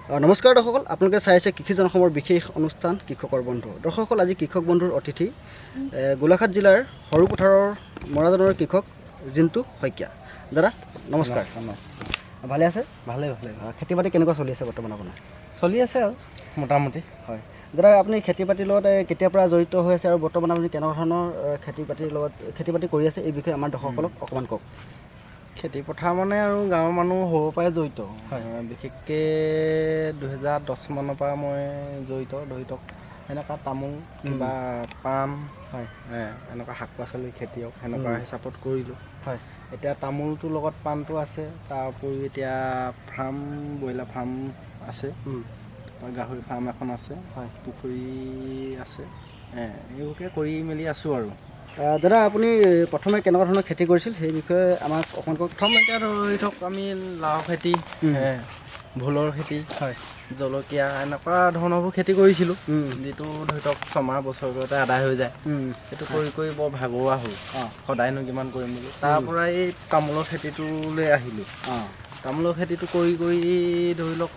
নমস্কাৰ দৰ্শকসকল, আপোনালোকে চাই আছে কৃষি জনসমৰ বিশেষ অনুষ্ঠান কৃষকৰ বন্ধু। দৰ্শকসকল, আজি কৃষক বন্ধুৰ অতিথি গোলাঘাট জিলাৰ সৰুপথাৰৰ মৰাজনৰ কৃষক জিন্তু শইকীয়া। দাদা নমস্কাৰ। ভালে আছে? ভালে ভালে। খেতি বাতি কেনেকুৱা চলি আছে বৰ্তমান আপোনাৰ? চলি আছে আৰু মোটামুটি। হয় দাদা, আপুনি খেতি বাতিৰ লগত কেতিয়াৰ পৰা জড়িত হৈ আছে আৰু বৰ্তমান আপুনি কেনেকুৱা ধৰণৰ খেতি বাতি কৰি আছে, এই বিষয়ে আমাৰ দৰ্শকসকলক অকণমান কওক। খেতি পথাৰ মানে আৰু গাঁৱৰ মানুহ সৰুৰ পৰাই জড়িত। বিশেষকৈ 2010 মানৰ পৰা মই জড়িত। ধৰি লওক এনেকুৱা তামোল কিবা পাণ, এনেকুৱা শাক পাচলি খেতিয়ক সেনেকুৱা হিচাপত কৰিলোঁ। হয়, এতিয়া তামোলটোৰ লগত পাণটো আছে, তাৰ উপৰিও এতিয়া ফাৰ্ম, ব্ৰইলাৰ ফাৰ্ম আছে, গাহৰি ফাৰ্ম এখন আছে, পুখুৰী আছে, এইবোৰকে কৰি মেলি আছোঁ আৰু। দাদা, আপুনি প্ৰথমে কেনেকুৱা ধৰণৰ খেতি কৰিছিল সেই বিষয়ে আমাক অকণমান কওক। প্ৰথম এতিয়া ধৰি থওক আমি লাও খেতি, ভোলৰ খেতি, জলকীয়া এনেকুৱা ধৰণৰবোৰ খেতি কৰিছিলোঁ, যিটো ধৰি লওক ছমাহ বছৰতে আদায় হৈ যায়। সেইটো কৰি কৰি বৰ ভাগৰুৱা হ'ল, সদায়নো কিমান কৰিম বুলি। তাৰ পৰা এই তামোলৰ খেতিটোলৈ আহিলোঁ। তামোলৰ খেতিটো কৰি কৰি ধৰি লওক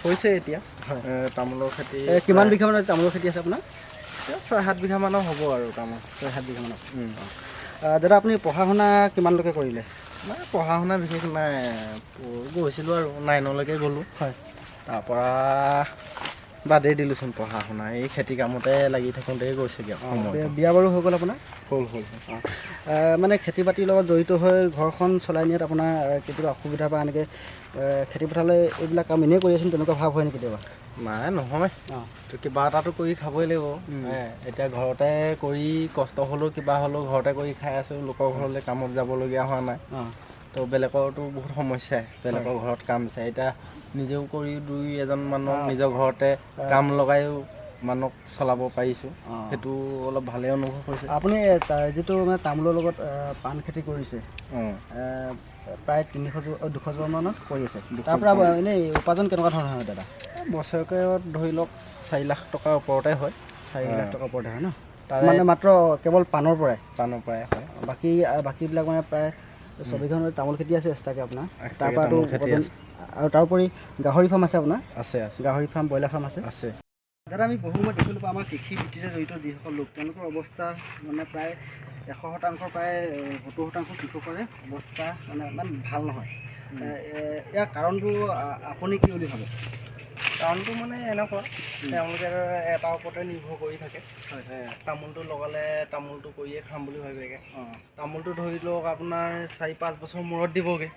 হৈছে এতিয়া তামোলৰ খেতি। কিমান বিঘা মানৰ তামোলৰ খেতি আছে আপোনাৰ? 6-7 বিঘা মানৰ হ'ব আৰু তামোল। 6-7 বিঘা মানৰ। দাদা, আপুনি পঢ়া শুনা কিমানলৈকে কৰিলে? নাই, পঢ়া শুনা বিশেষ নাই, গৈছিলোঁ আৰু 9লৈকে গ'লোঁ। তাৰপৰা বাদেই দিলোঁচোন পঢ়া শুনা, এই খেতি কামতে লাগি থাকোঁতেই গৈছেগৈ সময়। বিয়া বাৰু হৈ গ'ল আপোনাৰ? হ'ল। মানে খেতি বাতিৰ লগত জড়িত হৈ ঘৰখন চলাই নিয়াত আপোনাৰ কেতিয়াবা অসুবিধা বা এনেকৈ খেতি পথাৰলৈ এইবিলাক কাম এনেই কৰি আছোঁ তেনেকুৱা ভাৱ হয় নেকি কেতিয়াবা? নাই, নহয়, কিবা এটাতো কৰি খাবই লাগিব। এতিয়া ঘৰতে কৰি কষ্ট হ'লেও কিবা হ'লেও ঘৰতে কৰি খাই আছোঁ, লোকৰ ঘৰলৈ কামত যাবলগীয়া হোৱা নাই। তো বেলেগৰতো বহুত সমস্যাই, বেলেগৰ ঘৰত কাম আছে। এতিয়া নিজেও কৰি 2-এজন মানুহক নিজৰ ঘৰতে কাম লগায়ো মানুহক চলাব পাৰিছোঁ, সেইটো অলপ ভালেই অনুভৱ হৈছে। আপুনি যিটো মানে তামোলৰ লগত পাণ খেতি কৰিছে, প্ৰায় 200 জোপা মানত কৰি আছে, তাৰ পৰা এনেই উপাৰ্জন কেনেকুৱা ধৰণৰ হয় দাদা? বছৰেকত ধৰি লওক 4 লাখ টকাৰ ওপৰতে হয়। 4 লাখ টকাৰ ওপৰতে হয় ন? তাৰে মানে মাত্ৰ কেৱল পাণৰ পৰাই হয়। বাকীবিলাক মানে প্ৰায় 6 বিঘা তামোল খেতি আছে এক্সট্ৰাকৈ আপোনাৰ। তাৰ পৰা আৰু তাৰোপৰি গাহৰি ফাৰ্ম আছে আপোনাৰ? আছে। গাহৰি ফাৰ্ম, ব্ৰইলাৰ ফাৰ্ম আছে। দাদা, আমি বহু সময় দেখিলোঁ আমাৰ কৃষি ভিত্তিৰে জড়িত যিসকল লোক, তেওঁলোকৰ অৱস্থা মানে প্ৰায় 100% প্ৰায় 70% কৃষকৰে অৱস্থা মানে ইমান ভাল নহয়। ইয়াৰ কাৰণটো আপুনি কি বুলি ভাবে? কাৰণটো মানে এনেকুৱা, তেওঁলোকে এটাৰ ওপৰতে নিৰ্ভৰ কৰি থাকে। তামোলটো লগালে তামোলটো কৰিয়ে খাম বুলি ভাবেগৈ। তামোলটো ধৰি লওক আপোনাৰ 4-5 বছৰ মূৰত দিবগৈ।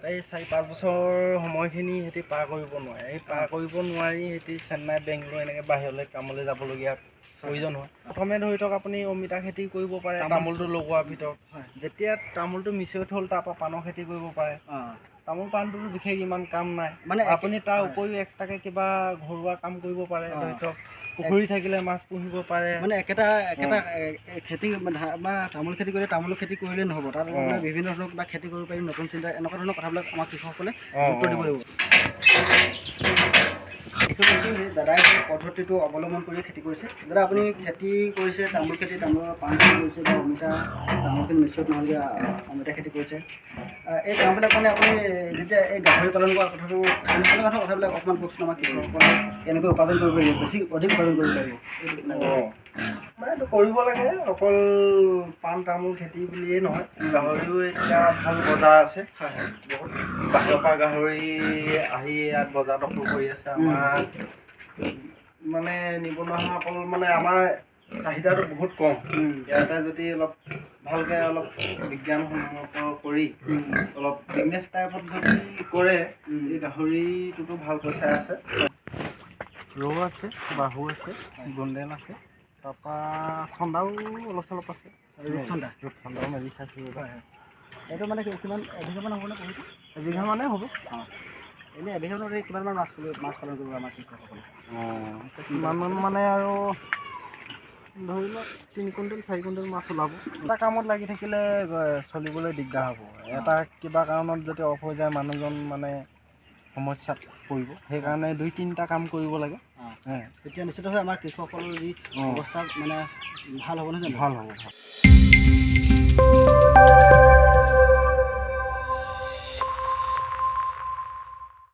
এই 4-5 বছৰ সময়খিনি সিহঁতি পাৰ কৰিব নোৱাৰে। এই পাৰ কৰিব নোৱাৰি সিহঁতি চেন্নাই, বেংগলোৰ এনেকৈ বাহিৰলৈ কামলৈ যাবলগীয়া প্ৰয়োজন হয়। প্ৰথমে ধৰি লওক আপুনি অমিতা খেতি কৰিব পাৰে তামোলটো লগোৱাৰ ভিতৰত। যেতিয়া তামোলটো মিচিয়ৰ্ড হ'ল, তাৰপৰা পাণৰ খেতি কৰিব পাৰে। তামোল পাণটোতো বিশেষ ইমান কাম নাই, মানে আপুনি তাৰ উপৰিও এক্সট্ৰাকৈ কিবা ঘৰুৱা কাম কৰিব পাৰে। ধৰি লওক পুখুৰী থাকিলে মাছ পুহিব পাৰে। মানে একেটা খেতি বা তামোল খেতি কৰিলে তামোলৰ খেতি কৰিলেই নহ'ব, তাত মানে বিভিন্ন ধৰণৰ কিবা খেতি কৰিব পাৰি, নতুন চিন্তা, এনেকুৱা ধৰণৰ কথাবিলাক আমাৰ কৃষকসকলে গুৰুত্ব দিব লাগিব। দাদাই পদ্ধতিটো অৱলম্বন কৰি খেতি কৰিছে। দাদা, আপুনি খেতি কৰিছে তামোল খেতি, তামোলৰ পাণ খেতি কৰিছে বা অমিতা, তামোলখিনি মিশ্ৰত নহ'লে অমিতা খেতি কৰিছে। এই কামবিলাক মানে আপুনি যেতিয়া এই গাহৰি পালন কৰা কথাটো এনেকুৱা ধৰণৰ কথাবিলাক অকণমান কওকচোন আমাৰ কৃষকসকলে কেনেকৈ উপাৰ্জন কৰিব পাৰিব, অধিক উপাৰ্জন কৰিব পাৰিব? মানে এইটো কৰিব লাগে, অকল পাণ তামোল খেতি বুলিয়েই নহয়, গাহৰিও এতিয়া ভাল বজাৰ আছে। বহুত বাহিৰৰ পৰা গাহৰি আহি ইয়াত বজাৰ দখল কৰি আছে। আমাৰ মানে নিবনুৱাসকল মানে আমাৰ চাহিদাটো বহুত কম। ইয়াতে যদি অলপ ভালকৈ অলপ বিজ্ঞানসন্মত কৰি অলপ বিজনেছ টাইপত যদি কৰে, এই গাহৰিটোতো ভাল পইচা আছে। ৰৌ আছে, বাহু আছে, গোল্ডেন আছে, তাৰপৰা চন্দাও অলপ চলপ আছে। ৰূপচন্দাও মেলি চাইছোঁ। এইটো মানে কিমান এবিঘামান হ'বনে? পুখুৰীটো 1 বিঘা মানে হ'ব। এনেই এবিঘামানত কিমানমান মাছ পালন কৰিব আমাৰ কৃষকসকলে? কিমানমান মানে আৰু ধৰি লওক 3 কুইণ্টেল 4 কুইণ্টেল মাছ ওলাব। এটা কামত লাগি থাকিলে চলিবলৈ দিগদাৰ হ'ব। এটা কিবা কাৰণত যদি অফ হৈ যায়, মানুহজন মানে সমস্যাত পৰিব। সেইকাৰণে 2-3টা কাম কৰিব লাগে। তেতিয়া নিশ্চিতভাৱে আমাৰ কৃষকসকলৰ যি অৱস্থা মানে ভাল হ'ব নহয় জানো? ভাল হ'ব।